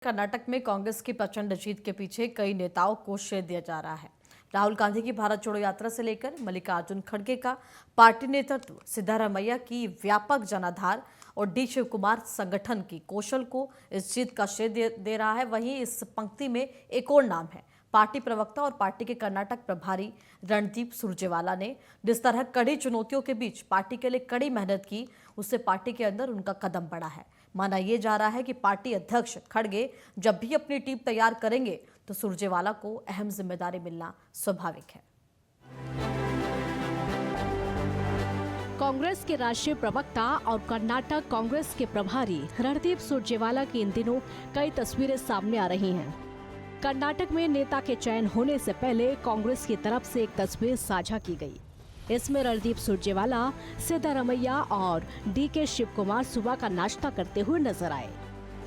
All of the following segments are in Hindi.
कर्नाटक में कांग्रेस की प्रचंड जीत के पीछे कई नेताओं को श्रेय दिया जा रहा है। राहुल गांधी की भारत जोड़ो यात्रा से लेकर मल्लिकार्जुन खड़गे का पार्टी नेतृत्व, सिद्धारमैया की व्यापक जनाधार और डी शिव कुमार संगठन की कौशल को इस जीत का श्रेय दे रहा है। वहीं इस पंक्ति में एक और नाम है। पार्टी प्रवक्ता और पार्टी के कर्नाटक प्रभारी रणदीप सुरजेवाला ने जिस तरह कड़ी चुनौतियों के बीच पार्टी के लिए कड़ी मेहनत की, उससे पार्टी के अंदर उनका कदम बढ़ा है। माना यह जा रहा है कि पार्टी अध्यक्ष खड़गे जब भी अपनी टीम तैयार करेंगे तो सुरजेवाला को अहम जिम्मेदारी मिलना स्वाभाविक है। कांग्रेस के राष्ट्रीय प्रवक्ता और कर्नाटक कांग्रेस के प्रभारी रणदीप सुरजेवाला की इन दिनों कई तस्वीरें सामने आ रही हैं। कर्नाटक में नेता के चयन होने से पहले कांग्रेस की तरफ से एक तस्वीर साझा की गई। इसमें रणदीप सुरजेवाला, सिद्धारमैया और डी शिव कुमार सुबह का नाश्ता करते हुए नजर आए।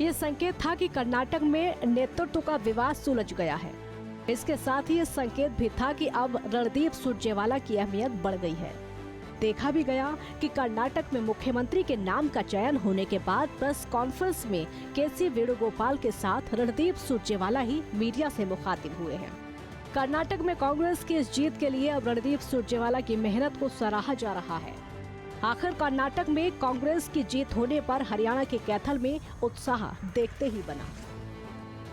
ये संकेत था कि कर्नाटक में नेतृत्व का विवाद सुलझ गया है। इसके साथ ही ये संकेत भी था कि अब रणदीप सुरजेवाला की अहमियत बढ़ गई है। देखा भी गया कि कर्नाटक में मुख्यमंत्री के नाम का चयन होने के बाद प्रेस कॉन्फ्रेंस में के.सी. वेणुगोपाल के साथ रणदीप सुरजेवाला ही मीडिया से मुखातिब हुए हैं। कर्नाटक में कांग्रेस की इस जीत के लिए अब रणदीप सुरजेवाला की मेहनत को सराहा जा रहा है। आखिर कर्नाटक में कांग्रेस की जीत होने पर हरियाणा के कैथल में उत्साह देखते ही बना।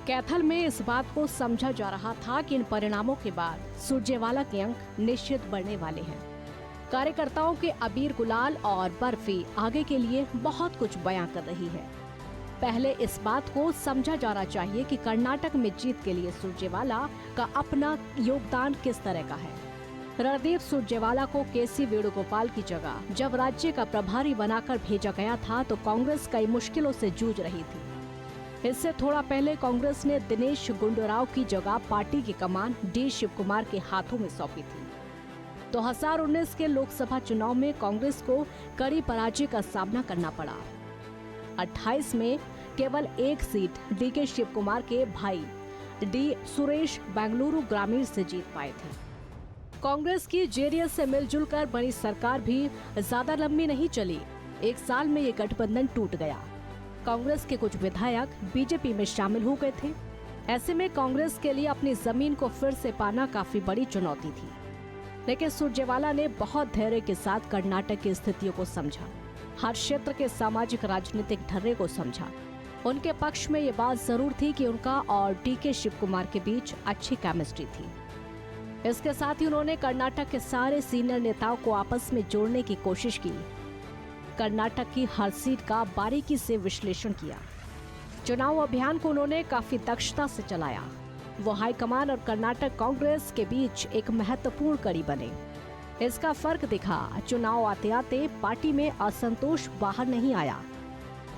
कैथल में इस बात को समझा जा रहा था कि इन परिणामों के बाद सुरजेवाला के अंक निश्चित बढ़ने वाले हैं। कार्यकर्ताओं के अबीर गुलाल और बर्फी आगे के लिए बहुत कुछ बयां कर रही है। पहले इस बात को समझा जाना चाहिए कि कर्नाटक में जीत के लिए सुरजेवाला का अपना योगदान किस तरह का है। रणदीप सुरजेवाला को के.सी. वेणुगोपाल की जगह जब राज्य का प्रभारी बनाकर भेजा गया था तो कांग्रेस कई मुश्किलों से जूझ रही थी। इससे थोड़ा पहले कांग्रेस ने दिनेश गुंडूराव की जगह पार्टी की कमान डी शिव कुमार के हाथों में सौंपी थी। 2019 के लोकसभा चुनाव में कांग्रेस को कड़ी पराजय का सामना करना पड़ा। 28 में केवल एक सीट डी शिव कुमार के भाई डी सुरेश बेंगलुरु ग्रामीण से जीत पाए थे। कांग्रेस की जेडीएस से मिलजुल कर बनी सरकार भी ज्यादा लंबी नहीं चली। एक साल में ये गठबंधन टूट गया। कांग्रेस के कुछ विधायक बीजेपी में शामिल हो गए थे। ऐसे में कांग्रेस के लिए अपनी जमीन को फिर से पाना काफी बड़ी चुनौती थी। लेकिन सुरजेवाला ने बहुत धैर्य के साथ कर्नाटक की स्थितियों को समझा, हर क्षेत्र के सामाजिक राजनीतिक ढर्रे को समझा। उनके पक्ष में ये बात जरूर थी कि उनका और डी शिव कुमार के बीच अच्छी केमिस्ट्री थी। इसके साथ ही उन्होंने कर्नाटक के सारे सीनियर नेताओं को आपस में जोड़ने की कोशिश की। कर्नाटक की हर सीट का बारीकी से विश्लेषण किया। चुनाव अभियान को उन्होंने काफी दक्षता से चलाया। वो हाईकमान और कर्नाटक कांग्रेस के बीच एक महत्वपूर्ण कड़ी बने। इसका फर्क दिखा। चुनाव आते आते पार्टी में असंतोष बाहर नहीं आया।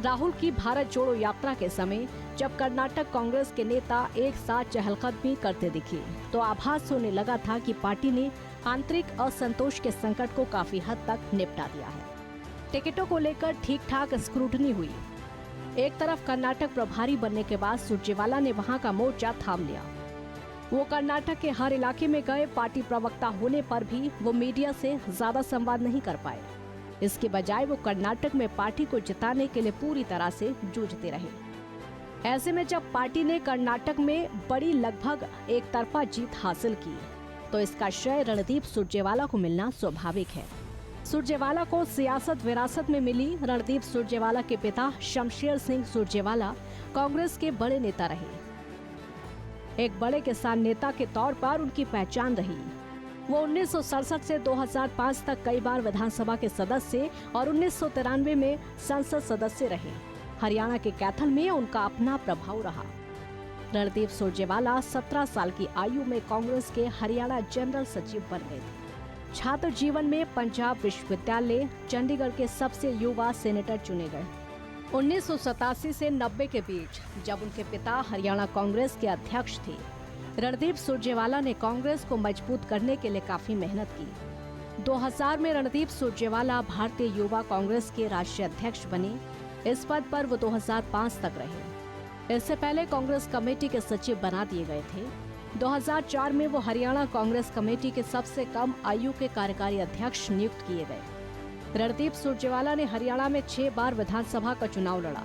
राहुल की भारत जोड़ो यात्रा के समय जब कर्नाटक कांग्रेस के नेता एक साथ चहलकदमी करते दिखे तो आभास होने लगा था कि पार्टी ने आंतरिक असंतोष के संकट को काफी हद तक निपटा दिया है। टिकटों को लेकर ठीक ठाक स्क्रूटनी हुई। एक तरफ कर्नाटक प्रभारी बनने के बाद सुरजेवाला ने वहां का मोर्चा थाम लिया। वो कर्नाटक के हर इलाके में गए। पार्टी प्रवक्ता होने पर भी वो मीडिया से ज्यादा संवाद नहीं कर पाए। इसके बजाय वो कर्नाटक में पार्टी को जिताने के लिए पूरी तरह से जूझते रहे। ऐसे में जब पार्टी ने कर्नाटक में बड़ी लगभग एक तरफा जीत हासिल की तो इसका श्रेय रणदीप सुरजेवाला को मिलना स्वाभाविक है। सुरजेवाला को सियासत विरासत में मिली। रणदीप सुरजेवाला के पिता शमशेर सिंह सुरजेवाला कांग्रेस के बड़े नेता रहे। एक बड़े किसान नेता के तौर पर उनकी पहचान रही। वो 1967 से 2005 तक कई बार विधानसभा के सदस्य और 1993 में संसद सदस्य रहे। हरियाणा के कैथल में उनका अपना प्रभाव रहा। रणदीप सुरजेवाला 17 साल की आयु में कांग्रेस के हरियाणा जनरल सचिव बन गए थे। छात्र जीवन में पंजाब विश्वविद्यालय चंडीगढ़ के सबसे युवा सेनेटर चुने गए। 1987 से 90 के बीच जब उनके पिता हरियाणा कांग्रेस के अध्यक्ष थे, रणदीप सुरजेवाला ने कांग्रेस को मजबूत करने के लिए काफी मेहनत की। 2000 में रणदीप सुरजेवाला भारतीय युवा कांग्रेस के राष्ट्रीय अध्यक्ष बने। इस पद पर वो 2005 तक रहे। इससे पहले कांग्रेस कमेटी के सचिव बना दिए गए थे। 2004 में वो हरियाणा कांग्रेस कमेटी के सबसे कम आयु के कार्यकारी अध्यक्ष नियुक्त किए गए। रणदीप सुरजेवाला ने हरियाणा में 6 बार विधानसभा का चुनाव लड़ा।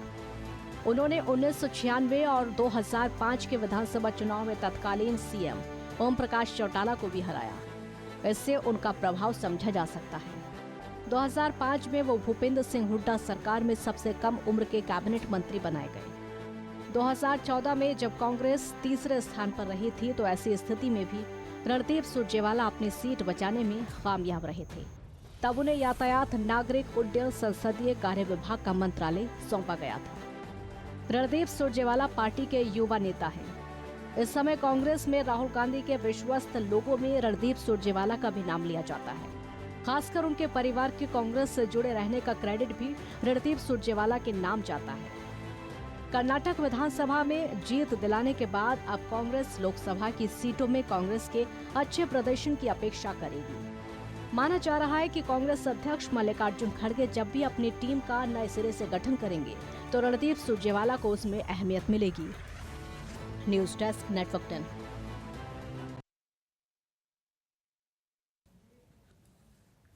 उन्होंने 1996 और 2005 के विधानसभा चुनाव में तत्कालीन सीएम ओम प्रकाश चौटाला को भी हराया। इससे उनका प्रभाव समझा जा सकता है। 2005 में वो भूपेंद्र सिंह हुड्डा सरकार में सबसे कम उम्र के कैबिनेट मंत्री बनाए गए। 2014 में जब कांग्रेस तीसरे स्थान पर रही थी तो ऐसी स्थिति में भी रणदीप सुरजेवाला अपनी सीट बचाने में कामयाब रहे थे। तब उन्हें यातायात, नागरिक उड्डयन, संसदीय कार्य विभाग का मंत्रालय सौंपा गया था। रणदीप सुरजेवाला पार्टी के युवा नेता हैं। इस समय कांग्रेस में राहुल गांधी के विश्वस्त लोगों में रणदीप सुरजेवाला का भी नाम लिया जाता है। खासकर उनके परिवार के कांग्रेस से जुड़े रहने का क्रेडिट भी रणदीप सुरजेवाला के नाम जाता है। कर्नाटक विधानसभा में जीत दिलाने के बाद अब कांग्रेस लोकसभा की सीटों में कांग्रेस के अच्छे प्रदर्शन की अपेक्षा करेगी। माना जा रहा है कि कांग्रेस अध्यक्ष मल्लिकार्जुन खड़गे जब भी अपनी टीम का नए सिरे से गठन करेंगे तो रणदीप सुरजेवाला को उसमें अहमियत मिलेगी। News desk, network 10।